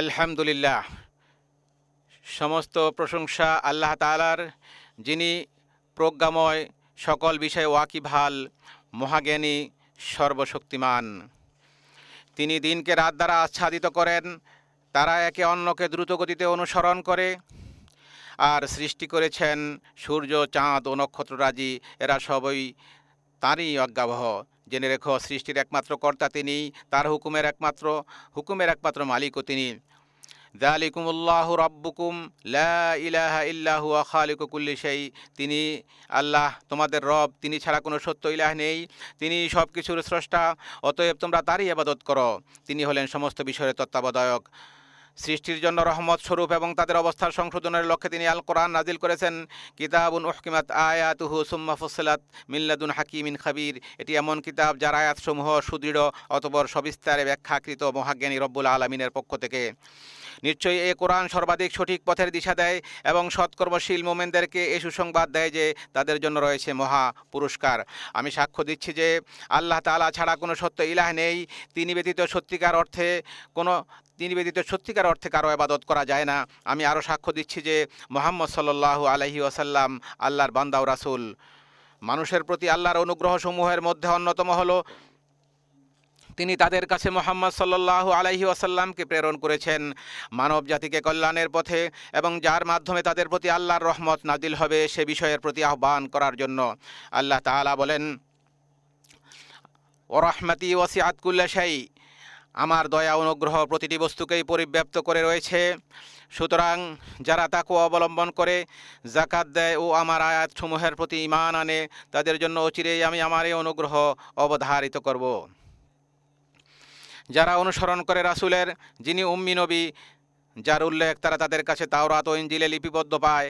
আলহামদুলিল্লাহ, সমস্ত প্রশংসা আল্লাহ তাআলার, যিনি প্রজ্ঞাময়, সকল বিষয়ে ওয়াকিবহাল, মহাজ্ঞানী, সর্বশক্তিমান। তিনি দিনকে রাত দ্বারা আচ্ছাদিত করেন, তারা একে অন্যকে দ্রুতগতিতে অনুসরণ করে। আর সৃষ্টি করেছেন সূর্য, চাঁদ ও নক্ষত্ররাজি, এরা সবই তাঁরই অজ্ঞাবহ। জেনে রেখো, সৃষ্টির একমাত্র কর্তা তিনি, তার হুকুমের একমাত্র মালিকও তিনি। যালিকুমুল্লাহু রাব্বুকুম লা ইলাহা ইল্লা হুয়া খালিকু কুল্লি শাই। তিনি আল্লাহ, তোমাদের রব, তিনি ছাড়া কোনো সত্য ইলাহ নেই, তিনি সব কিছুর স্রষ্টা, অতএব তোমরা তারই ইবাদত করো। তিনি হলেন সমস্ত বিষয়ের তত্ত্বাবধায়ক। সৃষ্টির জন্য রহমত স্বরূপ এবং তাদের অবস্থার সংশোধনের লক্ষ্যে তিনি আল কোরআন নাজিল করেছেন। কিতাবুন উহকিমাত আয়াতুহু সুম্মা ফুসিলাত মিন লাদুন হাকিমিন খাবির। এটি এমন কিতাব যার আয়াতসমূহ সুদৃঢ়, অতঃপর সবিস্তারে ব্যাখ্যাকৃত মহাজ্ঞানী রব্বুল আলামিনের পক্ষ থেকে। নিশ্চয়ই এ কোরআন সর্বাধিক সঠিক পথের দিশা দেয় এবং সৎকর্মশীল মোমেনদেরকে এ সুসংবাদ দেয় যে তাদের জন্য রয়েছে মহা পুরস্কার। আমি সাক্ষ্য দিচ্ছি যে আল্লাহ তাআলা ছাড়া কোনো সত্য ইলাহ নেই, তিনি ব্যতীত সত্যিকার অর্থে কারো ইবাদত করা যায় না। আমি আরও সাক্ষ্য দিচ্ছি যে মুহাম্মদ সাল্লাল্লাহু আলাইহি ওয়াসাল্লাম আল্লাহর বান্দা ও রাসূল। মানুষের প্রতি আল্লাহর অনুগ্রহসমূহের মধ্যে অন্যতম হলো তিনি তাদের কাছে মুহাম্মদ সাল্লাল্লাহু আলাইহি ওয়াসাল্লামকে প্রেরণ করেছেন মানব জাতিকে কল্যাণের পথে, এবং যার মাধ্যমে তাদের প্রতি আল্লাহর রহমত নাজিল হবে সে বিষয়ের প্রতি আহ্বান করার জন্য। আল্লাহ তাআলা বলেন, ওয়া রাহমাতি ওয়াসিআত কুল্লা শাই। আমার দয়া অনুগ্রহ প্রতিটি বস্তুকেই পরিব্যাপ্ত করে রয়েছে। সুতরাং যারা তাকওয়া অবলম্বন করে, যাকাত দেয় ও আমার আয়াতসমূহের প্রতি ঈমান আনে, তাদের জন্য অচিরেই আমি আমার এই অনুগ্রহ অবধারিত করব। যারা অনুসরণ করে রাসূলের, যিনি উম্মি নবী, যার উল্লেখ তারা তাদের কাছে তাওরাত ও ইনজিলে লিপিবদ্ধ পায়,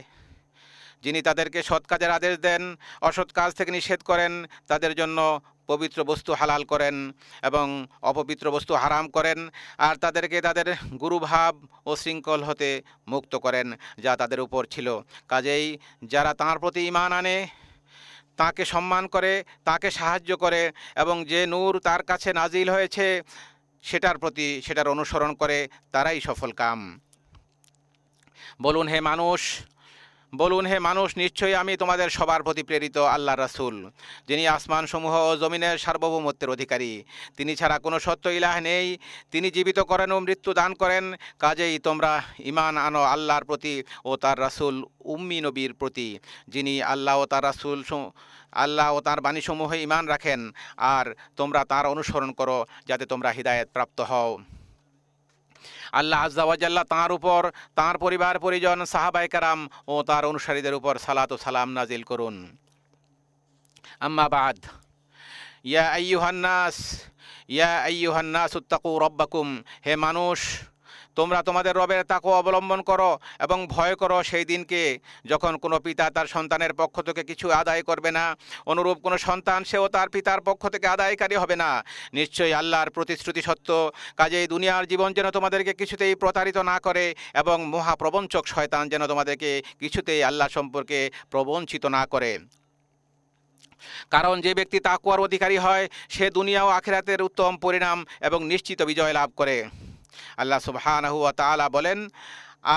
যিনি তাদেরকে সৎ কাজের আদেশ দেন, অসৎ কাজ থেকে নিষেধ করেন, তাদের জন্য পবিত্র বস্তু হালাল করেন এবং অপবিত্র বস্তু হারাম করেন, আর তাদেরকে তাদের গুরুভাব ও শৃঙ্খল হতে মুক্ত করেন যা তাদের উপর ছিল। কাজেই যারা তাঁর প্রতি ঈমান আনে, তাঁকে সম্মান করে, তাঁকে সাহায্য করে এবং যে নূর তার কাছে নাজিল হয়েছে সেটার অনুসরণ করে, তারাই সফল কাম। বলুন হে মানুষ, নিশ্চয়ই আমি তোমাদের সবার প্রতি প্রেরিত আল্লাহর রাসূল, যিনি আসমানসমূহ ও জমিনের সার্বভৌমত্বের অধিকারী। তিনি ছাড়া কোনো সত্য ইলাহ নেই, তিনি জীবিত করেন ও মৃত্যু দান করেন। কাজেই তোমরা ঈমান আনো আল্লাহর প্রতি ও তার রাসূল উম্মি নবীর প্রতি, যিনি আল্লাহ ও তার বাণীসমূহে ঈমান রাখেন, আর তোমরা তার অনুসরণ করো যাতে তোমরা হিদায়াত প্রাপ্ত হও। আল্লাহ আযজা ওয়া জাল্লা তাঁর উপর, তাঁর পরিবার পরিজন, সাহাবায়ে কেরাম ও তার অনুসারীদের উপর সালাত ও সালাম নাজিল করুন। আম্মা বাদ, ইয়া আইয়ুহান নাস ইত্তাকু রাব্বাকুম। হে মানুষ, তোমরা তোমাদের রবের তাকওয়া অবলম্বন করো এবং ভয় করো সেই দিনকে যখন কোনো পিতা তার সন্তানের পক্ষ থেকে কিছু আদায় করবে না, অনুরূপ কোনো সন্তান সেও তার পিতার পক্ষ থেকে আদায়কারী হবে না। নিশ্চয়ই আল্লাহর প্রতিশ্রুতি সত্য। কাজেই দুনিয়ার জীবন যেন তোমাদেরকে কিছুতেই প্রতারিত না করে এবং মহাপ্রবঞ্চক শয়তান যেন তোমাদেরকে কিছুতেই আল্লাহ সম্পর্কে প্রবঞ্চিত না করে। কারণ যে ব্যক্তি তাকওয়ার অধিকারী হয় সে দুনিয়া ও আখিরাতের উত্তম পরিণাম এবং নিশ্চিত বিজয় লাভ করে। আল্লাহ সুবহানাহু ওয়া তাআলা বলেন,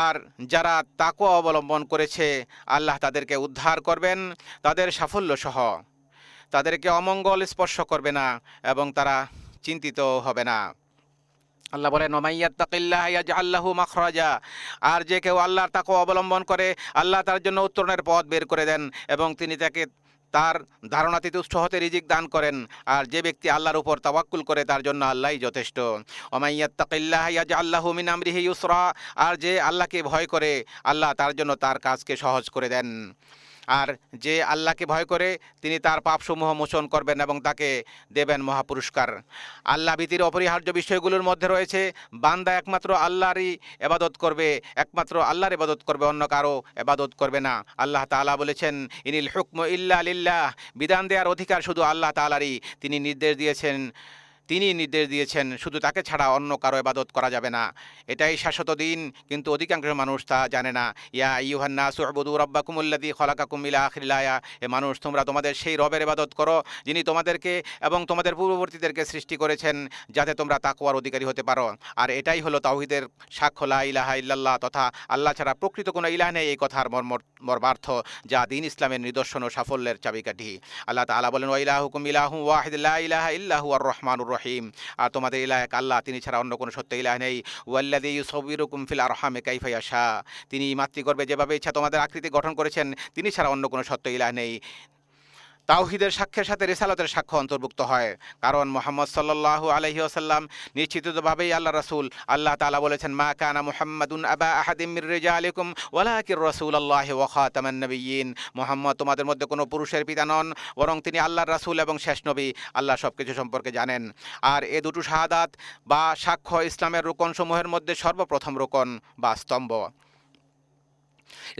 আর যারা তাকওয়া অবলম্বন করেছে আল্লাহ তাদেরকে উদ্ধার করবেন তাদের সাফল্য সহ, তাদেরকে অমঙ্গল স্পর্শ করবে না এবং তারা চিন্তিত হবে না। আল্লাহ বলেন, ওয়া মাইয়াত্তাকিল্লাহ ইয়াজআল লাহু মাখরাজা। আর যে কেউ আল্লাহর তাকওয়া অবলম্বন করে আল্লাহ তার জন্য উত্তরণের পথ বের করে দেন এবং তিনি তাকে তার ধারণাতীত উৎস হতে রিজিক দান করেন। আর যে ব্যক্তি আল্লাহর উপর তাওয়াক্কুল করে তার জন্য আল্লাহই যথেষ্ট। ওয়া মাইয়াত্তাকিল্লাহ ইয়াজআল লাহু মিন আমরিহি ইউসরা। আর যে আল্লাহকে ভয় করে আল্লাহ তার জন্য তার কাজকে সহজ করে দেন। আর যে আল্লাহকে ভয় করে তিনি তার পাপসমূহ মোচন করবেন এবং তাকে দেবেন মহাপুরস্কার। আল্লাহ ভীতির অপরিহার্য বিষয়গুলোর মধ্যে রয়েছে বান্দা একমাত্র আল্লাহর ইবাদত করবে, অন্য কারো ইবাদত করবে না। আল্লাহ তাআলা বলেছেন, ইনিল হুকমু ইল্লা লিল্লাহ। বিধান দেওয়ার অধিকার শুধু আল্লাহ তাআলারই। তিনি নির্দেশ দিয়েছেন, তিনি নির্দেশ দিয়েছেন, শুধু তাকে ছাড়া অন্য কারো ইবাদত করা যাবে না। এটাই শাশ্বত দিন, কিন্তু অধিকাংশ মানুষ তা জানে না। ইয়া আইয়ুহান নাসু উবুদু রাব্বাকুমুল্লাযী খালাকাকুম ইলা আখিরিল আয়া। হে মানুষ, তোমরা তোমাদের সেই রবের ইবাদত করো যিনি তোমাদেরকে এবং তোমাদের পূর্ববর্তীদেরকে সৃষ্টি করেছেন, যাতে তোমরা তাকওয়ার অধিকারী হতে পারো। আর এটাই হলো তাওহীদের সাক্ষ্য, লা ইলাহা ইল্লাল্লাহ, তথা আল্লাহ ছাড়া প্রকৃত কোনো ইলাহ নেই, এই কথার মর্মার্থ, যা দিন ইসলামের নিদর্শন ও সাফল্যের চাবিকাঠি। আল্লাহ তাআলা বলেন, ওয়া ইলাহুকুম ইলাহুন ওয়াহিদ লা ইলাহা ইল্লা হুয়ার রহমানুর রহিম। আর তোমাদের ইলাহ এক আল্লাহ, তিনি ছাড়া অন্য কোনো সত্য ইলাহ নেই। ওয়াল্লাযী ইউসাউবিরুকুম ফিল আরহামি কাইফা ইয়াশা। তিনি মাতৃগর্ভে যেভাবে ইচ্ছা তোমাদের আকৃতি গঠন করেছেন, তিনি ছাড়া অন্য কোনো সত্য ইলাহ নেই। তাওহীদের সাক্ষ্যের সাথে রিসালাতের সাক্ষ্য অন্তর্ভুক্ত হয়, কারণ মুহাম্মদ সাল্লাল্লাহু আলাইহি ওয়াসাল্লাম নিশ্চিতভাবেই আল্লাহ রাসূল। আল্লাহ তাআলা বলেছেন, মা কানা মুহাম্মাদুন আবা আহাদিম মির রিজালিকুম ওয়ালাকির রাসূলুল্লাহি ওয়া খাতামান নাবিয়্যিন। মুহাম্মদ তোমাদের মধ্যে কোনো পুরুষের পিতা নন, বরং তিনি আল্লাহর রাসূল এবং শেষ নবী। আল্লাহ সবকিছু সম্পর্কে জানেন। আর এ দুটো শাহাদাত বা সাক্ষ্য ইসলামের রুকনসমূহের মধ্যে সর্বপ্রথম রুকন বা স্তম্ভ।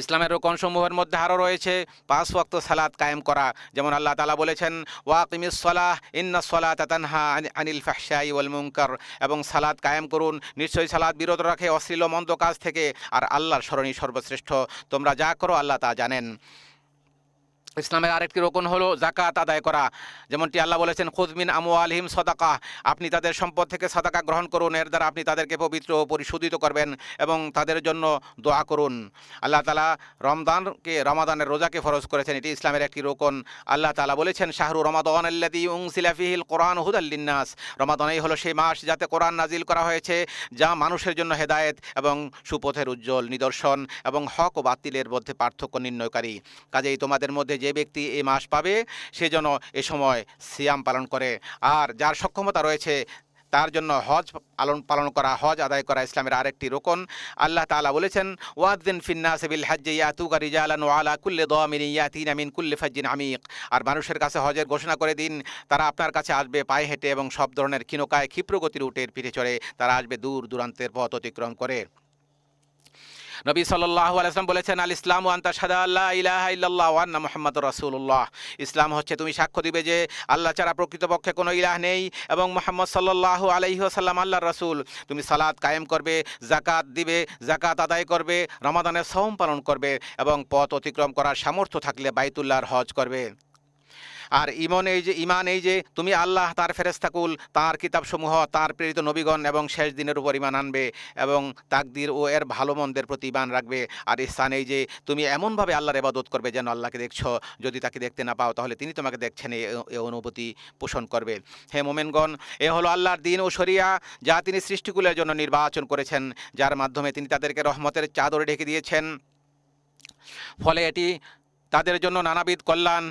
ইসলামের রুকনসমূহের মধ্যে আরও রয়েছে 5 ওয়াক্ত সালাত কায়েম করা, যেমন আল্লাহ তাআলা বলেছেন, ওয়াকিমিস সালাহ ইন্নাস সালাতা তানহা আনিল ফাহশাই ওয়াল মুনকার। এবং সালাত কায়েম করুন, নিশ্চয়ই সালাত বিরত রাখে অশ্লীল ও মন্দ কাজ থেকে, আর আল্লাহর স্মরণই সর্বশ্রেষ্ঠ। তোমরা যা করো আল্লাহ তা জানেন। ইসলামের আরেকটি রকম হলো যাকাত আদায় করা, যেমনটি আল্লাহ বলেছেন, খুয মিন আমওয়ালিহিম সাদাকা। আপনি তাদের সম্পদ থেকে সাদাকা গ্রহণ করুন, এর দ্বারা আপনি তাদেরকে পবিত্র ও পরিশোধিত করবেন এবং তাদের জন্য দোয়া করুন। আল্লাহ তাআলা রমাদানের রোজাকে ফরজ করেছেন, এটি ইসলামের একটি রোকন। আল্লাহ তাআলা বলেছেন, শাহরু রমাদান আল্লাযী উনজিলা ফীহিল কুরআন হুদাল লিন্নাস। রমাদানই হলো সেই মাস যাতে কোরআন নাজিল করা হয়েছে, যা মানুষের জন্য হেদায়েত এবং সুপথের উজ্জ্বল নিদর্শন এবং হক ও বাতিলের মধ্যে পার্থক্য নির্ণয়কারী। কাজেই তোমাদের মধ্যে যে ব্যক্তি এই মাস পাবে, সে যেন এ সময় সিয়াম পালন করে। আর যার সক্ষমতা রয়েছে তার জন্য হজ পালন করা, হজ আদায় করা ইসলামের আরেকটি রোকন। আল্লাহ তাআলা বলেছেন, ওয়াযিন ফিন-নাসি বিল হাজ্জি ইয়াতুকা রিজালান ওয়া আলা কুল্লি দামিরিন ইয়াতিনা মিন কুল্লি ফাজ্জিন আমিক। আর মানুষের কাছে হজের ঘোষণা করে দিন, তারা আপনার কাছে আসবে পায়ে হেঁটে এবং সব ধরনের ক্ষীণকায় ক্ষিপ্রগতির উটের পিঠে চড়ে। তারা আসবে দূর দূরান্তের পথ অতিক্রম করে। নবী সাল্লাল্লাহু আলাইহি ওয়াসাল্লাম বলেছেন, আল ইসলামু আন তাশহাদা আল্লা ইলাহা ইল্লাল্লাহ ওয়া আন্না মুহাম্মাদুর রাসূলুল্লাহ। ইসলাম হচ্ছে তুমি সাক্ষ্য দিবে যে আল্লাহ ছাড়া প্রকৃতপক্ষে কোনো ইলাহ নেই এবং মুহাম্মদ সাল্লাল্লাহু আলাইহি ওয়াসাল্লাম আল্লাহর রাসূল। তুমি সালাত কায়েম করবে, যাকাত দিবে, যাকাত আদায় করবে, রমাদানের সওম পালন করবে এবং পথ অতিক্রম করার সামর্থ্য থাকলে বাইতুল্লাহর হজ করবে। আর ঈমান এই যে তুমি আল্লাহ, তার ফেরেশতাকুল, তার কিতাবসমূহ, তার প্রেরিত নবীগণ এবং শেষ দিনের উপর ঈমান আনবে এবং তাকদীর ও এর ভালো মন্দের প্রতি ঈমান রাখবে। আর ইহসান এই যে তুমি এমনভাবে আল্লাহর ইবাদত করবে যেন আল্লাহকে দেখছো, যদি তাকে দেখতে না পাও তাহলে তিনি তোমাকে দেখছেন, এই অনুভূতি পোষণ করবে। হে মুমিনগণ, এ হলো আল্লাহর দ্বীন ও শরিয়া, যা তিনি সৃষ্টিকুলের জন্য নির্বাচন করেছেন, যার মাধ্যমে তিনি তাদেরকে রহমতের চাদরে ঢেকে দিয়েছেন। ফলে এটি তাদের জন্য নানাবিধ কল্যাণ,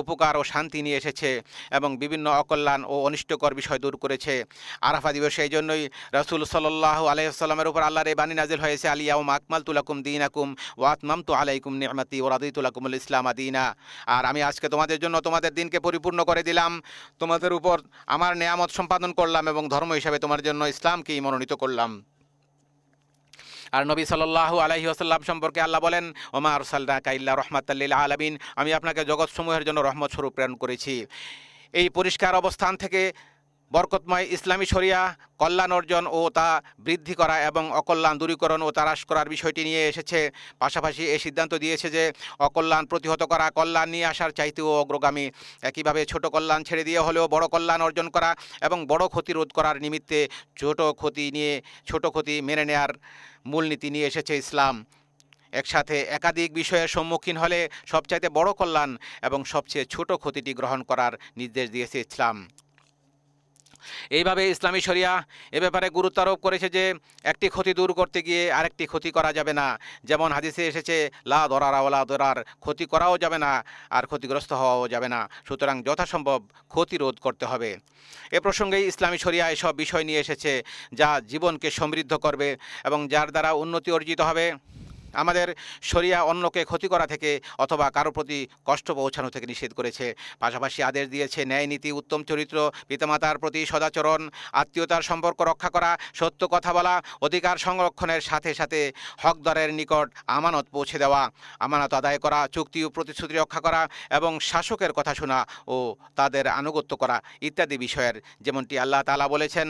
উপকার ও শান্তি নিয়ে এসেছে এবং বিভিন্ন অকল্যাণ ও অনিষ্টকর বিষয় দূর করেছে। আরাফা দিবসে এই জন্যই রাসূল সাল্লাল্লাহু আলাইহি ওয়াসাল্লামের উপর আল্লাহর এই বাণী নাজিল হয়েছে, আল ইয়াউমা আকমালতু লাকুম দীনাকুম ওয়া আতমামতু আলাইকুম নি'মাতি ওয়া রাদিতু লাকুমুল ইসলামা দীনা। আর আমি আজকে তোমাদের জন্য তোমাদের দিনকে পরিপূর্ণ করে দিলাম, তোমাদের উপর আমার নেয়ামত সম্পাদন করলাম এবং ধর্ম হিসাবে তোমার জন্য ইসলামকেই মনোনীত করলাম। আর নবী সাল্লাল্লাহু আলাইহি ওয়াসাল্লাম সম্পর্কে আল্লাহ বলেন, ওমা আরসালনাকা ইল্লা রাহমাতাল লিল আলামিন। আমি আপনাকে জগৎসমূহের জন্য রহমত স্বরূপ প্রেরণ করেছি। এই পরিষ্কার অবস্থান থেকে বরকতময় ইসলামী শরিয়া কল্যাণ অর্জন ও তা বৃদ্ধি করা এবং অকল্যাণ দূরীকরণ ও তারাশ করার বিষয়টি নিয়ে এসেছে। পাশাপাশি এই সিদ্ধান্ত দিয়েছে যে অকল্যাণ প্রতিহত করা কল্যাণ নিয়ে আসার চাইতেও অগ্রগামী। একইভাবে ছোট কল্যাণ ছেড়ে দিয়ে হলেও বড় কল্যাণ অর্জন করা এবং বড় ক্ষতি রোধ করার নিমিত্তে ছোট ক্ষতি মেনে নেয়ার মূলনীতি নিয়ে এসেছে ইসলাম। একসাথে একাধিক বিষয়ের সম্মুখীন হলে সবচাইতে বড় কল্যাণ এবং সবচেয়ে ছোট ক্ষতিটি গ্রহণ করার নির্দেশ দিয়েছে ইসলাম। এইভাবে ইসলামী শরিয়া এ ব্যাপারে গুরুত্ব আরোপ করেছে যে একটি ক্ষতি দূর করতে গিয়ে আরেকটি ক্ষতি করা যাবে না। যেমন হাদিসে এসেছে, লা দরারা ওয়ালা দরার, ক্ষতি করাও যাবে না আর ক্ষতিগ্রস্ত হওয়াও যাবে না। সুতরাং যথাসম্ভব ক্ষতি রোধ করতে হবে। এ প্রসঙ্গেই ইসলামী শরিয়া এসব বিষয় নিয়ে এসেছে যা জীবনকে সমৃদ্ধ করবে এবং যার দ্বারা উন্নতি অর্জিত হবে। আমাদের শরিয়া অন্যকে ক্ষতি করা থেকে অথবা কারো প্রতি কষ্ট পৌঁছানো থেকে নিষেধ করেছে। পাশাপাশি আদেশ দিয়েছে ন্যায় নীতি, উত্তম চরিত্র, পিতামাতার প্রতি সদাচরণ, আত্মীয়তার সম্পর্ক রক্ষা করা, সত্য কথা বলা, অধিকার সংরক্ষণের সাথে সাথে হকদারের নিকট আমানত পৌঁছে দেওয়া, আমানত আদায় করা, চুক্তি ও প্রতিশ্রুতি রক্ষা করা এবং শাসকের কথা শোনা ও তাদের আনুগত্য করা ইত্যাদি বিষয়ের, যেমনটি আল্লাহ তাআলা বলেছেন,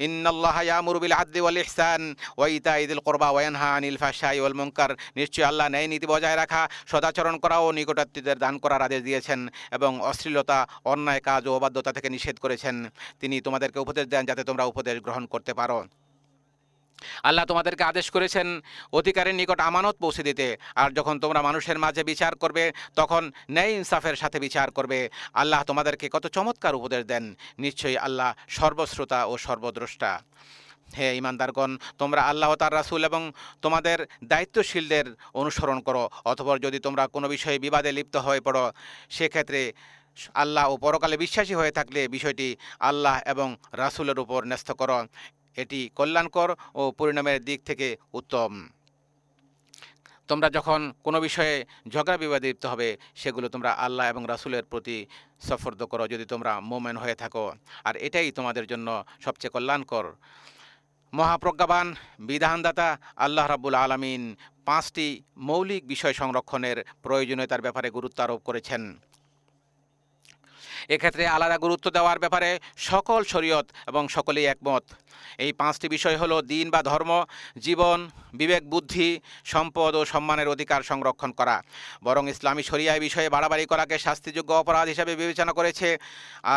ইন্নাল্লাহা ইয়ামুরু বিল আদলি ওয়াল ইহসান ওয়া ইতাই যিল কুরবা ওয়া ইয়ানহা আনিল ফাহশাই ওয়াল মুনকার। নিশ্চয়ই আল্লাহ ন্যায় নীতি বজায় রাখা, সদাচরণ করা ও নিকটাত্মীয়দের দান করার আদেশ দিয়েছেন এবং অশ্লীলতা, অন্যায় কাজ ও অবাধ্যতা থেকে নিষেধ করেছেন। তিনি তোমাদেরকে উপদেশ দেন যাতে তোমরা উপদেশ গ্রহণ করতে পারো। আল্লাহ তোমাদেরকে আদেশ করেছেন অধিকারের নিকট আমানত পৌঁছে দিতে, আর যখন তোমরা মানুষের মাঝে বিচার করবে তখন ন্যায় ইনসাফের সাথে বিচার করবে। আল্লাহ তোমাদেরকে কত চমৎকার উপদেশ দেন। নিশ্চয়ই আল্লাহ সর্বশ্রোতা ও সর্বদ্রষ্টা। হে ঈমানদারগণ, তোমরা আল্লাহ তার রাসূল এবং তোমাদের দায়িত্বশীলদের অনুসরণ করো। অথবা যদি তোমরা কোনো বিষয়ে বিবাদে লিপ্ত হয়ে পড়ো, সেক্ষেত্রে আল্লাহ ও পরকালে বিশ্বাসী হয়ে থাকলে বিষয়টি আল্লাহ এবং রাসূলের উপর ন্যস্ত করো। এটি কল্যাণকর ও পরিণামের দিক থেকে উত্তম। তোমরা যখন কোনো বিষয়ে ঝগড়া বিবাদে লিপ্ত হবে, সেগুলো তোমরা আল্লাহ এবং রাসূলের প্রতি সফর্দ করো যদি তোমরা মুমিন হয়ে থাকো, আর এটাই তোমাদের জন্য সবচেয়ে কল্যাণকর। মহাপ্রজ্ঞাবান বিধানদাতা আল্লাহ রাব্বুল আলামিন 5টি মৌলিক বিষয় সংরক্ষণের প্রয়োজনীয়তার ব্যাপারে গুরুত্ব আরোপ করেছেন। এক্ষেত্রে আলাদা গুরুত্ব দেওয়ার ব্যাপারে সকল শরীয়ত এবং সকলেই একমত। এই 5টি বিষয় হলো দিন বা ধর্ম, জীবন, বিবেক, বুদ্ধি, সম্পদ ও সম্মানের অধিকার সংরক্ষণ করা। বরং ইসলামী শরিয়া এই বিষয়ে বাড়াবাড়ি করাকে শাস্তিযোগ্য অপরাধ হিসাবে বিবেচনা করেছে,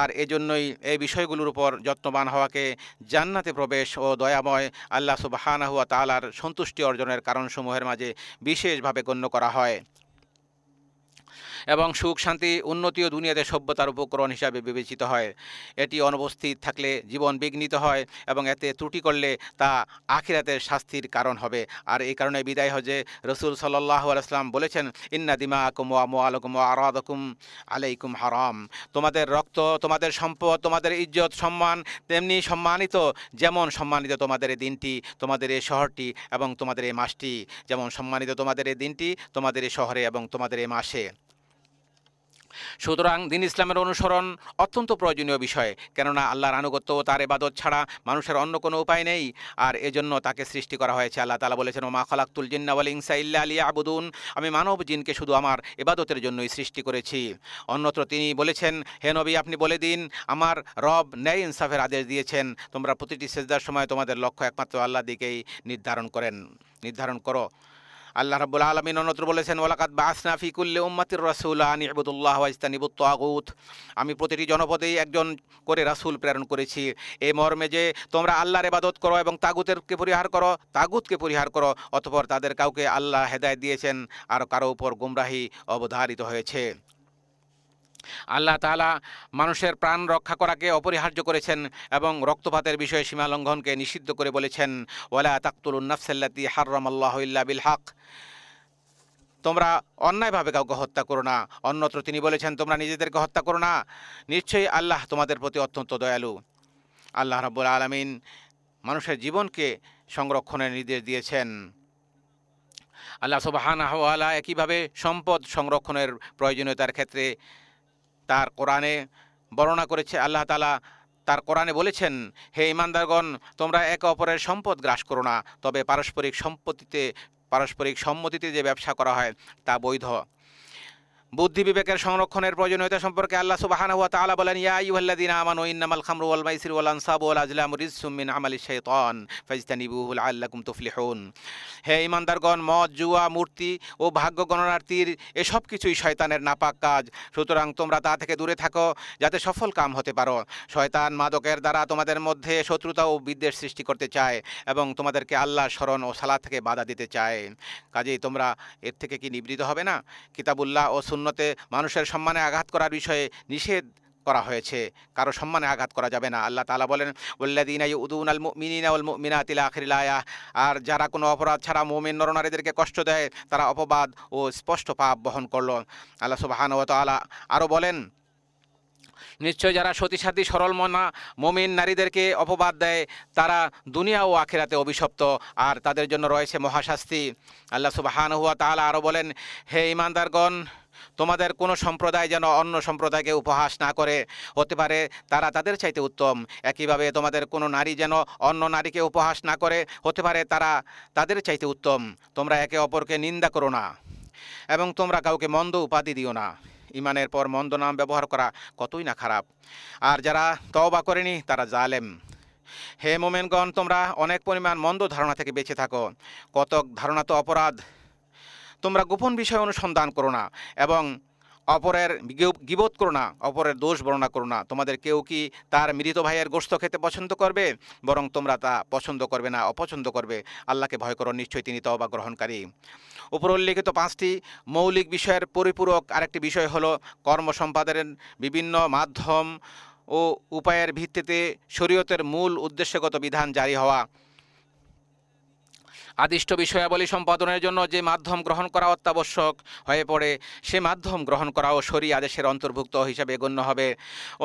আর এজন্যই এই বিষয়গুলোর উপর যত্নবান হওয়াকে জান্নাতে প্রবেশ ও দয়াময় আল্লাহ সুবহানাহু ওয়া তাআলার সন্তুষ্টি অর্জনের কারণসমূহের মাঝে বিশেষভাবে গণ্য করা হয় এবং সুখ, শান্তি, উন্নতি ও দুনিয়াতে সভ্যতার উপকরণ হিসাবে বিবেচিত হয়। এটি অনুপস্থিত থাকলে জীবন বিঘ্নিত হয় এবং এতে ত্রুটি করলে তা আখিরাতের শাস্তির কারণ হবে। আর এই কারণে বিদায় হজে রসুল সাল্লাল্লাহু আলাইহি ওয়াসাল্লাম বলেছেন, ইন্না দিমাআকুম ওয়া আমওয়ালাকুম ওয়া আরাদাকুম আলাইকুম হারাম। তোমাদের রক্ত, তোমাদের সম্পদ, তোমাদের ইজ্জত, সম্মান তেমনি সম্মানিত, যেমন সম্মানিত তোমাদের এই দিনটি, তোমাদের এই শহরটি এবং তোমাদের এই মাসটি, যেমন সম্মানিত তোমাদের এই দিনটি, তোমাদের এই শহরে এবং তোমাদের এই মাসে। সুতরাং দিন ইসলামের অনুসরণ অত্যন্ত প্রয়োজনীয় বিষয়, কেননা আল্লাহর আনুগত্য ও তার ইবাদত ছাড়া মানুষের অন্য কোনো উপায় নেই, আর এজন্য তাকে সৃষ্টি করা হয়েছে। আল্লাহ তাআলা বলেছেন, ওমা খালাকতুল জিন্না ওয়াল ইনসা ইল্লা লিয়াবুদুন। আমি মানব জিনকে শুধু আমার ইবাদতের জন্যই সৃষ্টি করেছি। অন্যত্র তিনি বলেছেন, হে নবী, আপনি বলে দিন, আমার রব ন্যায় ইনসাফের আদেশ দিয়েছেন, তোমরা প্রতিটি সিজদার সময় তোমাদের লক্ষ্য একমাত্র আল্লাহর দিকেই নির্ধারণ করো। আল্লাহ রাব্বুল আলামিন অন্যত্র বলেছেন, ওয়ালাকাদ বাআসনা ফি কুল্লি উম্মাতির রাসূলা আন ইবুদুল্লাহ ওয়া ইজতানিবুত তাগুত। আমি প্রতিটি জনপদেই একজন করে রাসূল প্রেরণ করেছি, এই মর্মে যে তোমরা আল্লাহর ইবাদত করো এবং তাগুতকে পরিহার করো। অতঃপর তাদের কাউকে আল্লাহ হেদায়েত দিয়েছেন আর কারো উপর গুমরাহি অবধারিত হয়েছে। আল্লাহ তাআলা মানুষের প্রাণ রক্ষা করাকে অপরিহার্য করেছেন এবং রক্তপাতের বিষয়ে সীমা লঙ্ঘনকে নিষিদ্ধ করে বলেছেন, ওয়ালা তাকতুলুন নাফসাল্লাতী হাররামাল্লাহু ইল্লা বিল হক। তোমরা অন্যায়ভাবে কাউকে হত্যা করো না। অন্যত্র তিনি বলেছেন, তোমরা নিজেদেরকে হত্যা করো না, নিশ্চয়ই আল্লাহ তোমাদের প্রতি অত্যন্ত দয়ালু। আল্লাহ রাব্বুল আলামিন মানুষের জীবনকে সংরক্ষণের নির্দেশ দিয়েছেন। আল্লাহ সুবহানাহু ওয়া তাআলা একইভাবে সম্পদ সংরক্ষণের প্রয়োজনীয়তার ক্ষেত্রে তার কোরআনে বর্ণনা করেছে। আল্লাহ তাআলা তার কোরআনে বলেছেন, হে ঈমানদারগণ, তোমরা একে অপরের সম্পদ গ্রাস করো না, তবে পারস্পরিক সম্মতিতে যে ব্যবসা করা হয় তা বৈধ। বুদ্ধি বিবেকের সংরক্ষণের প্রয়োজনীয়তা সম্পর্কে আল্লাহ সুবহানাহু ওয়া তাআলা বলেন, ইয়া আইয়ুহাল্লাযীনা আমানু ইন্নামাল খামরু ওয়াল মাইসিরু ওয়াল আনসাবু ওয়াল আজলামু রিজসুম মিন আমালিশ শাইতান ফাজতানিবুহু লাআল্লাকুম তুফলিহুন। হে ঈমানদারগণ, মদ, জুয়া, মূর্তি ও ভাগ্য গণনার তীর এসব কিছুই শয়তানের নাপাক কাজ, সুতরাং তোমরা তা থেকে দূরে থাকো যাতে সফল কাম হতে পারো। শয়তান মাদকের দ্বারা তোমাদের মধ্যে শত্রুতা ও বিদ্বেষ সৃষ্টি করতে চায় এবং তোমাদেরকে আল্লাহর স্মরণ ও সালাত থেকে বাধা দিতে চায়। কাজেই তোমরা এর থেকে কি নিবৃত হবে না? কিতাবুল্লাহ ও সুন্নতে মানুষের সম্মানে আঘাত করার বিষয়ে নিষেধ করা হয়েছে, কারো সম্মানে আঘাত করা যাবে না। আল্লাহ তাআলা বলেন, ওয়াল্লাযীনা ইউযুনাল মুমিনিনা ওয়াল মুমিনাতি ইলা আখিরিল আয়াহ। আর যারা কোনো অপরাধ ছাড়া মুমিন নরনারীদেরকে কষ্ট দেয়, তারা অপবাদ ও স্পষ্ট পাপ বহন করল। আল্লাহ সুবহানাহু ওয়া তাআলা আরও বলেন, নিশ্চয় যারা সতীসাধ্যী সরল মনা মুমিন নারীদেরকে অপবাদ দেয় তারা দুনিয়া ও আখিরাতে অভিশপ্ত, আর তাদের জন্য রয়েছে মহাশাস্তি। আল্লাহ সুবহানাহু ওয়া তাআলা আরও বলেন, হে ঈমানদারগণ, তোমাদের কোনো সম্প্রদায় যেন অন্য সম্প্রদায়কে উপহাস না করে, হতে পারে তারা তাদের চাইতে উত্তম। একইভাবে তোমাদের কোনো নারী যেন অন্য নারীকে উপহাস না করে, হতে পারে তারা তাদের চাইতে উত্তম। তোমরা একে অপরকে নিন্দা করো না এবং তোমরা কাউকে মন্দ উপাধি দিও না। ইমানের পর মন্দ নাম ব্যবহার করা কতই না খারাপ, আর যারা তওবা করেনি তারা জালেম। হে মোমেনগণ, তোমরা অনেক পরিমাণ মন্দ ধারণা থেকে বেঁচে থাকো। কতক ধারণা তো অপরাধ। তোমরা গোপন বিষয় অনুসন্ধান করো না এবং অপরের গীবত করো না, অপরের দোষ বর্ণনা করো না। তোমাদের কেউ কি তার মৃত ভাইয়ের গোশত খেতে পছন্দ করবে? বরং তোমরা তা পছন্দ করবে না, অপছন্দ করবে। আল্লাহকে ভয় করো, নিশ্চয়ই তিনি তওবা গ্রহণকারী। উপর উল্লিখিত 5টি মৌলিক বিষয়ের পরিপূরক আরেকটি বিষয় হলো কর্ম সম্পাদনের বিভিন্ন মাধ্যম ও উপায়ের ভিত্তিতে শরীয়তের মূল উদ্দেশ্যগত বিধান জারি হওয়া। আদিষ্ট বিষয়াবলী সম্পাদনের জন্য যে মাধ্যম গ্রহণ করা অত্যাবশ্যক হয়ে পড়ে, সে মাধ্যম গ্রহণ করাও শরী আদেশের অন্তর্ভুক্ত হিসাবে গণ্য হবে।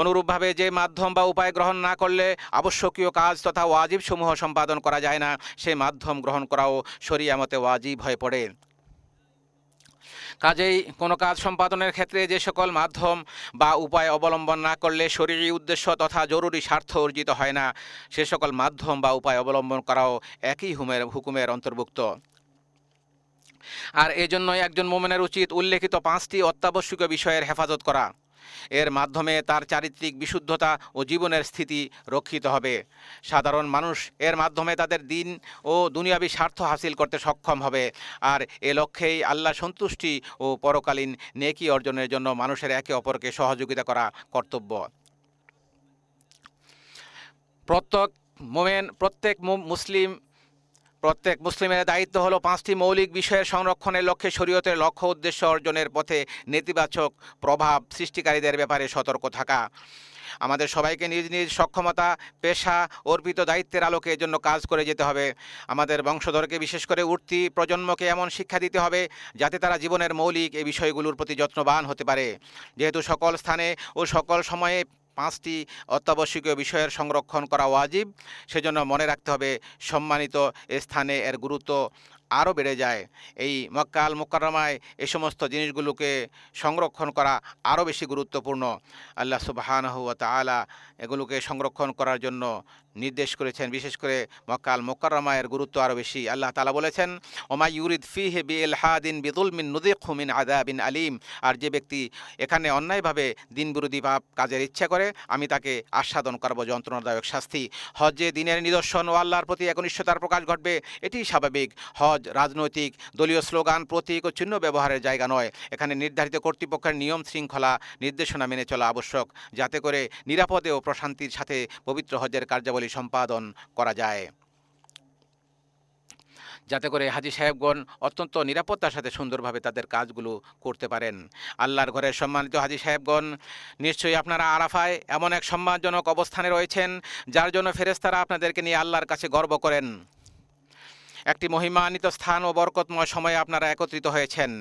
অনুরূপভাবে যে মাধ্যম বা উপায় গ্রহণ না করলে আবশ্যকীয় কাজ তথা ওয়াজিব সমূহ সম্পাদন করা যায় না, সে মাধ্যম গ্রহণ করাও শরীয়তে ওয়াজিব হয়ে পড়ে। কাজেই কোনো কাজ সম্পাদনের ক্ষেত্রে যে সকল মাধ্যম বা উপায় অবলম্বন না করলে শরীরী উদ্দেশ্য তথা জরুরি স্বার্থ অর্জিত হয় না, সে সকল মাধ্যম বা উপায় অবলম্বন করাও একই হুকুমের অন্তর্ভুক্ত। আর এজন্যই একজন মুমিনের উচিত উল্লেখিত 5টি অত্যাবশ্যকীয় বিষয়ের হেফাজত করা। এর মাধ্যমে তার চারিত্রিক বিশুদ্ধতা ও জীবনের স্থিতি রক্ষিত হবে। সাধারণ মানুষ এর মাধ্যমে তাদের দিন ও দুনিয়াবী স্বার্থ হাসিল করতে সক্ষম হবে। আর এ লক্ষ্যেই আল্লাহ সন্তুষ্টি ও পরকালীন নেকি অর্জনের জন্য মানুষের একে অপরকে সহযোগিতা করা কর্তব্য। প্রত্যেক মুসলিমের দায়িত্ব হলো 5টি মৌলিক বিষয়ের সংরক্ষণের লক্ষ্যে শরীয়তের লক্ষ্য উদ্দেশ্য অর্জনের পথে নেতিবাচক প্রভাব সৃষ্টিকারীদের ব্যাপারে সতর্ক থাকা। আমাদের সবাইকে নিজ নিজ সক্ষমতা, পেশা, অর্পিত দায়িত্বের আলোকে এর জন্য কাজ করে যেতে হবে। আমাদের বংশধরকে, বিশেষ করে উঠতি প্রজন্মকে এমন শিক্ষা দিতে হবে যাতে তারা জীবনের মৌলিক এই বিষয়গুলোর প্রতি যত্নবান হতে পারে। যেহেতু সকল স্থানে ও সকল সময়ে 5টি অত্যাবশ্যকীয় বিষয়ের সংরক্ষণ করা ওয়াজিব, সেজন্য মনে রাখতে হবে সম্মানিত স্থানে এর গুরুত্ব আরও বেড়ে যায়। এই মক্কা আল মুকাররমায় এই সমস্ত জিনিসগুলোকে সংরক্ষণ করা আরও বেশি গুরুত্বপূর্ণ। আল্লাহ সুবহানাহু ওয়া তাআলা এগুলোকে সংরক্ষণ করার জন্য নির্দেশ করেছেন। বিশেষ করে মক্কা আল মুকাররমায়ের গুরুত্ব আরও বেশি। আল্লাহ তাআলা বলেছেন, ওমা ইউরিদ ফিহি বিইলহাদিন বিযুলমিন নুযিকহু মিন আযাবিন আলীম। আর যে ব্যক্তি এখানে অন্যায়ভাবে দিন বিরোধী পাপ কাজের ইচ্ছা করে, আমি তাকে আস্বাদন করব যন্ত্রণাদায়ক শাস্তি। হজ্জে দিনের নিদর্শন ও আল্লাহর প্রতি একনিষ্ঠতার প্রকাশ ঘটবে, এটিই স্বাভাবিক। হজ রাজনৈতিক, দলীয় স্লোগান, প্রতীক ও চিহ্ন ব্যবহারের জায়গা নয়। এখানে নির্ধারিত কর্তৃপক্ষের নিয়ম শৃঙ্খলা নির্দেশনা মেনে চলা আবশ্যক, যাতে করে নিরাপদে ও প্রশান্তির সাথে পবিত্র হজ্জের কার্যাবলী সম্পাদন করা যায়, যাতে করে হাজী সাহেবগণ অত্যন্ত নিরাপত্তার সাথে সুন্দরভাবে তাদের কাজগুলো করতে পারেন। আল্লাহর ঘরের সম্মানিত হাজী সাহেবগণ, নিশ্চয়ই আপনারা আরাফায় এমন এক সম্মানজনক অবস্থানে রয়েছেন যার জন্য ফেরেশতারা আপনাদেরকে নিয়ে আল্লাহর কাছে গর্ব করেন। একটি মহিমান্বিত স্থান ও বরকতময় সময়ে আপনারা একত্রিত হয়েছেন।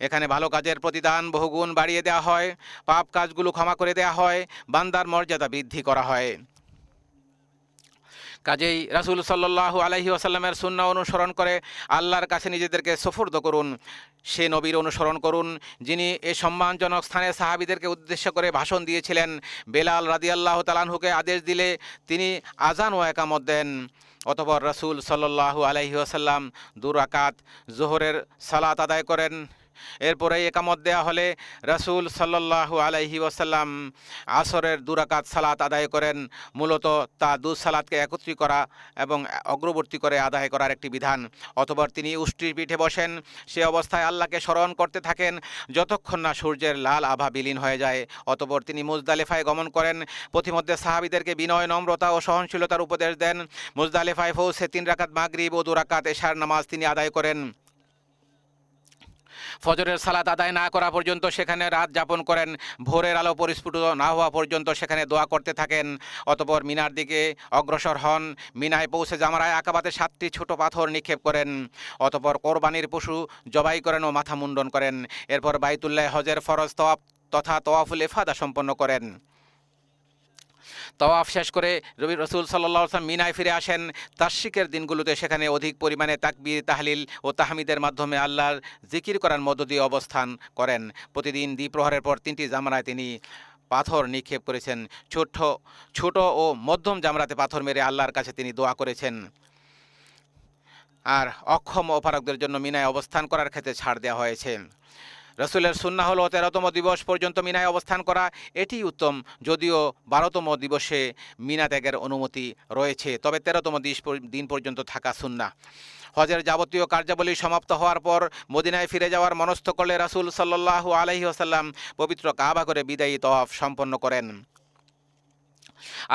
এখানে ভালো কাজের প্রতিদান বহুগুণ বাড়িয়ে দেওয়া হয়, পাপ কাজগুলো ক্ষমা করে দেওয়া হয়, বান্দার মর্যাদা বৃদ্ধি করা হয়। কাজেই রাসূল সাল্লাল্লাহু আলাইহি ওয়াসাল্লামের সুন্নাহ অনুসরণ করে আল্লাহর কাছে নিজেদেরকে সুফর্দ করুন। সে নবীর অনুসরণ করুন যিনি এই সম্মানজনক স্থানে সাহাবীদেরকে উদ্দেশ্য করে ভাষণ দিয়েছিলেন। বেলাল রাদিয়াল্লাহু তাআলা আনহুকে আদেশ দিলে তিনি আজান ও একামত দেন। অতঃপর রাসূল সাল্লাল্লাহু আলাইহি ওয়াসাল্লাম 2 রাকাত যোহরের সালাত আদায় করেন। এরপরে একামত দেয়া হলে রাসূল সাল্লাল্লাহু আলাইহি ওয়াসাল্লাম আসরের 2 রাকাত সালাত আদায় করেন। মূলত তা 2 সালাতকে একত্রিত করা এবং অগ্রবর্তী করে আদায় করার একটি বিধান। অতঃপর তিনি উষ্ট্রির পিঠে বসেন, সে অবস্থায় আল্লাহকে স্মরণ করতে থাকেন যতক্ষণ না সূর্যের লাল আভা বিলীন হয়ে যায়। অতঃপর তিনি মুজদালিফায় গমন করেন। পথিমধ্যে সাহাবীদেরকে বিনয়, নম্রতা ও সহনশীলতার উপদেশ দেন। মুজদালিফায় পৌঁছে 3 রাকাত মাগরিব ও 2 রাকাত এশার নামাজ তিনি আদায় করেন। ফজরের সালাত আদায় না করা পর্যন্ত সেখানে রাত যাপন করেন। ভোরের আলো পরিস্ফুট না হওয়া পর্যন্ত সেখানে দোয়া করতে থাকেন। অতঃপর মিনার দিকে অগ্রসর হন। মিনায় পৌঁছে জামরায়ে আকাবাতে 7টি ছোট পাথর নিক্ষেপ করেন। অতঃপর কোরবানির পশু জবাই করেন ও মাথা মুন্ডন করেন। এরপর বাইতুল্লাহ হজের ফরজ তওয়াফ তথা তওয়াফুল ইফাদা সম্পন্ন করেন। তওয়াফ শেষ করে রাসূল সাল্লাল্লাহু আলাইহি ওয়াসাল্লাম মিনায় ফিরে আসেন। তাশরিকের দিনগুলোতে সেখানে অধিক পরিমাণে তাকবীর, তাহলিল ও তাহমিদের মাধ্যমে আল্লাহর জিকির করার মধ্য দিয়ে অবস্থান করেন। প্রতিদিন দ্বিপ্রহরের পর 3টি জামরায় তিনি পাথর নিক্ষেপ করেছেন। ছোট ও মধ্যম জামরাতে পাথর মেরে আল্লাহর কাছে তিনি দোয়া করেছেন। আর অক্ষম ও অপারগদের জন্য মিনায় অবস্থান করার ক্ষেত্রে ছাড় দেওয়া হয়েছে। রসুলের সুন্নাহ হলো 13তম দিবস পর্যন্ত মিনায় অবস্থান করা, এটি উত্তম, যদিও 12তম দিবসে মিনা ত্যাগের অনুমতি রয়েছে, তবে 13তম দিন পর্যন্ত থাকা সুন্নাহ। হজের যাবতীয় কার্যাবলী সমাপ্ত হওয়ার পর মদিনায় ফিরে যাওয়ার মনস্থ করলে রাসূল সাল্লাল্লাহু আলাইহি ওয়াসাল্লাম পবিত্র কাবা করে বিদায়ী তওয়াফ সম্পন্ন করেন।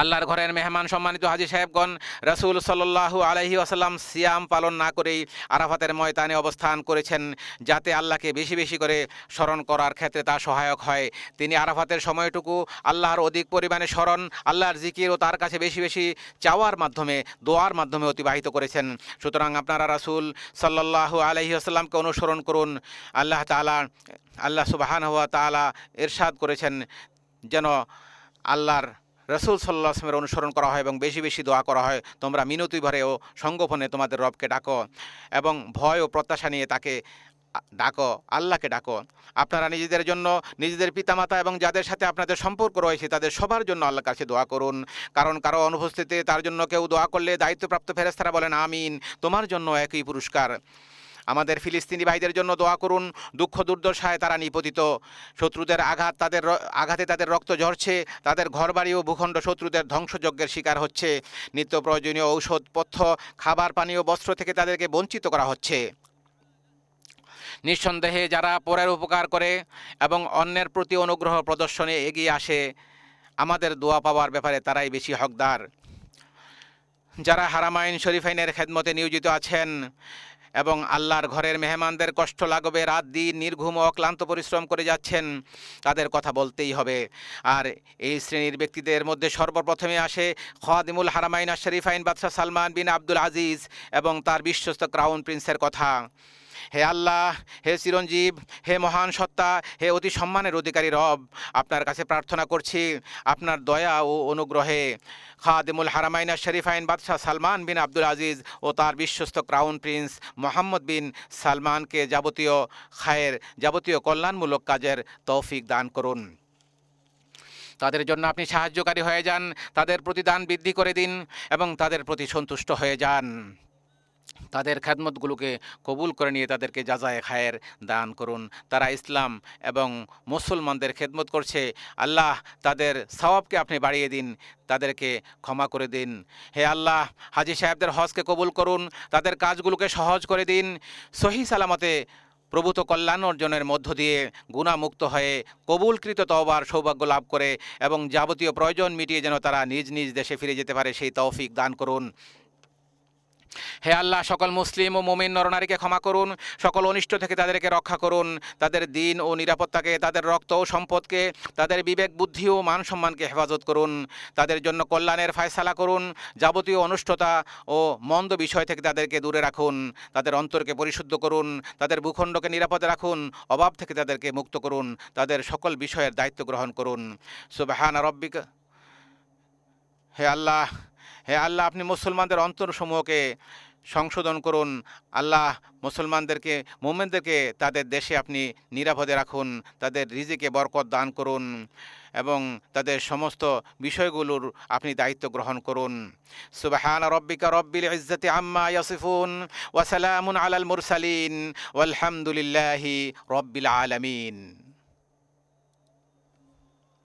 আল্লাহর ঘরের মেহমান সম্মানিত হাজী সাহেবগণ, রাসূল সাল্লাল্লাহু আলাইহি ওয়াসাল্লাম সিয়াম পালন না করেই আরাফাতের ময়দানে অবস্থান করেছেন, যাতে আল্লাহকে বেশি বেশি করে স্মরণ করার ক্ষেত্রে তা সহায়ক হয়। তিনি আরাফাতের সময়টুকু আল্লাহর অধিক পরিমাণে স্মরণ, আল্লাহর জিকির ও তার কাছে বেশি বেশি চাওয়ার মাধ্যমে, দোয়ার মাধ্যমে অতিবাহিত করেছেন। সুতরাং আপনারা রাসূল সাল্লাল্লাহু আলাইহি ওয়াসাল্লামকে অনুসরণ করুন। আল্লাহ সুবহানাহু ওয়া তাআলা ইরশাদ করেছেন যেন আল্লাহর রাসূল সাল্লাল্লাহু আলাইহি ওয়াসাল্লামের অনুসরণ করা হয় এবং বেশি বেশি দোয়া করা হয়। তোমরা মিনতি ভরে ও সঙ্গোপনে তোমাদের রবকে ডাকো এবং ভয় ও প্রত্যাশা নিয়ে তাকে ডাকো, আল্লাহকে ডাকো। আপনারা নিজেদের জন্য, নিজেদের পিতামাতা এবং যাদের সাথে আপনাদের সম্পর্ক রয়েছে তাদের সবার জন্য আল্লাহর কাছে দোয়া করুন, কারণ কারো অনুপস্থিতিতে তার জন্য কেউ দোয়া করলে দায়িত্বপ্রাপ্ত ফেরেশতারা বলেন আমিন, তোমার জন্য একই পুরস্কার। আমাদের ফিলিস্তিনি ভাইদের জন্য দোয়া করুন, দুঃখ দুর্দশায় তারা নিপতিত, শত্রুদের আঘাতে তাদের রক্ত ঝরছে, তাদের ঘরবাড়ি ও ভূখণ্ড শত্রুদের ধ্বংসযজ্ঞের শিকার হচ্ছে, নিত্য প্রয়োজনীয় ঔষধপথ্য, খাবার, পানীয়, বস্ত্র থেকে তাদেরকে বঞ্চিত করা হচ্ছে। নিঃসন্দেহে যারা পরের উপকার করে এবং অন্যের প্রতি অনুগ্রহ প্রদর্শনে এগিয়ে আসে, আমাদের দোয়া পাওয়ার ব্যাপারে তারাই বেশি হকদার। যারা হারামাইন শরীফাইনের খেদমতে নিয়োজিত আছেন এবং আল্লাহর ঘরের মেহমানদের কষ্ট লাগবে, রাত দিন নির্ঘুম ও অক্লান্ত পরিশ্রম করে যাচ্ছেন, তাদের কথা বলতেই হবে। আর এই শ্রেণীর ব্যক্তিদের মধ্যে সর্বপ্রথমে আসে খাদিমুল হারামাইন শরীফাইন বাদশাহ সালমান বিন আব্দুল আজিজ এবং তার বিশ্বস্ত ক্রাউন প্রিন্সের কথা। হে আল্লাহ, হে চিরঞ্জীব, হে মহান সত্তা, হে অতি সম্মানের অধিকারী রব, আপনার কাছে প্রার্থনা করছি আপনার দয়া ও অনুগ্রহে খাদিমুল হারামাইন শরীফাইন বাদশাহ সালমান বিন আব্দুল আজিজ ও তার বিশ্বস্ত ক্রাউন প্রিন্স মোহাম্মদ বিন সালমানকে যাবতীয় কল্যাণমূলক কাজের তৌফিক দান করুন। তাদের জন্য আপনি সাহায্যকারী হয়ে যান, তাদের প্রতিদান বৃদ্ধি করে দিন এবং তাদের প্রতি সন্তুষ্ট হয়ে যান। তাদের খেদমতগুলোকে কবুল করে নিয়ে তাদেরকে জাযায়ে খায়ের দান করুন। তারা ইসলাম এবং মুসলমানদের খেদমত করছে, আল্লাহ তাদের সওয়াবকে আপনি বাড়িয়ে দিন, তাদেরকে ক্ষমা করে দিন। হে আল্লাহ, হাজী সাহেবদের হজকে কবুল করুন, তাদের কাজগুলোকে সহজ করে দিন, সহি সালামতে প্রভূত কল্যাণ অর্জনের মধ্য দিয়ে গুণামুক্ত হয়ে কবুলকৃত তওবার সৌভাগ্য লাভ করে এবং যাবতীয় প্রয়োজন মিটিয়ে যেন তারা নিজ নিজ দেশে ফিরে যেতে পারে সেই তৌফিক দান করুন। হে আল্লাহ, সকল মুসলিম ও মুমিন নরনারীকে ক্ষমা করুন, সকল অনিষ্ট থেকে তাদেরকে রক্ষা করুন, তাদের দিন ও নিরাপত্তাকে, তাদের রক্ত ও সম্পদকে, তাদের বিবেক বুদ্ধি ও মান সম্মানকে হেফাজত করুন, তাদের জন্য কল্যাণের ফায়সালা করুন, যাবতীয় অনিষ্টতা ও মন্দ বিষয় থেকে তাদেরকে দূরে রাখুন, তাদের অন্তরকে পরিশুদ্ধ করুন, তাদের ভূখণ্ডকে নিরাপদে রাখুন, অভাব থেকে তাদেরকে মুক্ত করুন, তাদের সকল বিষয়ের দায়িত্ব গ্রহণ করুন। সুবহান রাব্বিকা। হে আল্লাহ, আপনি মুসলমানদের অন্তরসমূহকে সংশোধন করুন। আল্লাহ, মুসলমানদেরকে, মুমিনদেরকে তাদের দেশে আপনি নিরাপদে রাখুন, তাদের রিজিকে বরকত দান করুন এবং তাদের সমস্ত বিষয়গুলোর আপনি দায়িত্ব গ্রহণ করুন। সুবহান রাব্বিকা রব্বিল ইজ্জাতি আম্মা ইয়াসিফুন ওয়া সালামুন আলাল মুরসালিন ওয়ালহামদুলিল্লাহি রব্বিল আলামিন।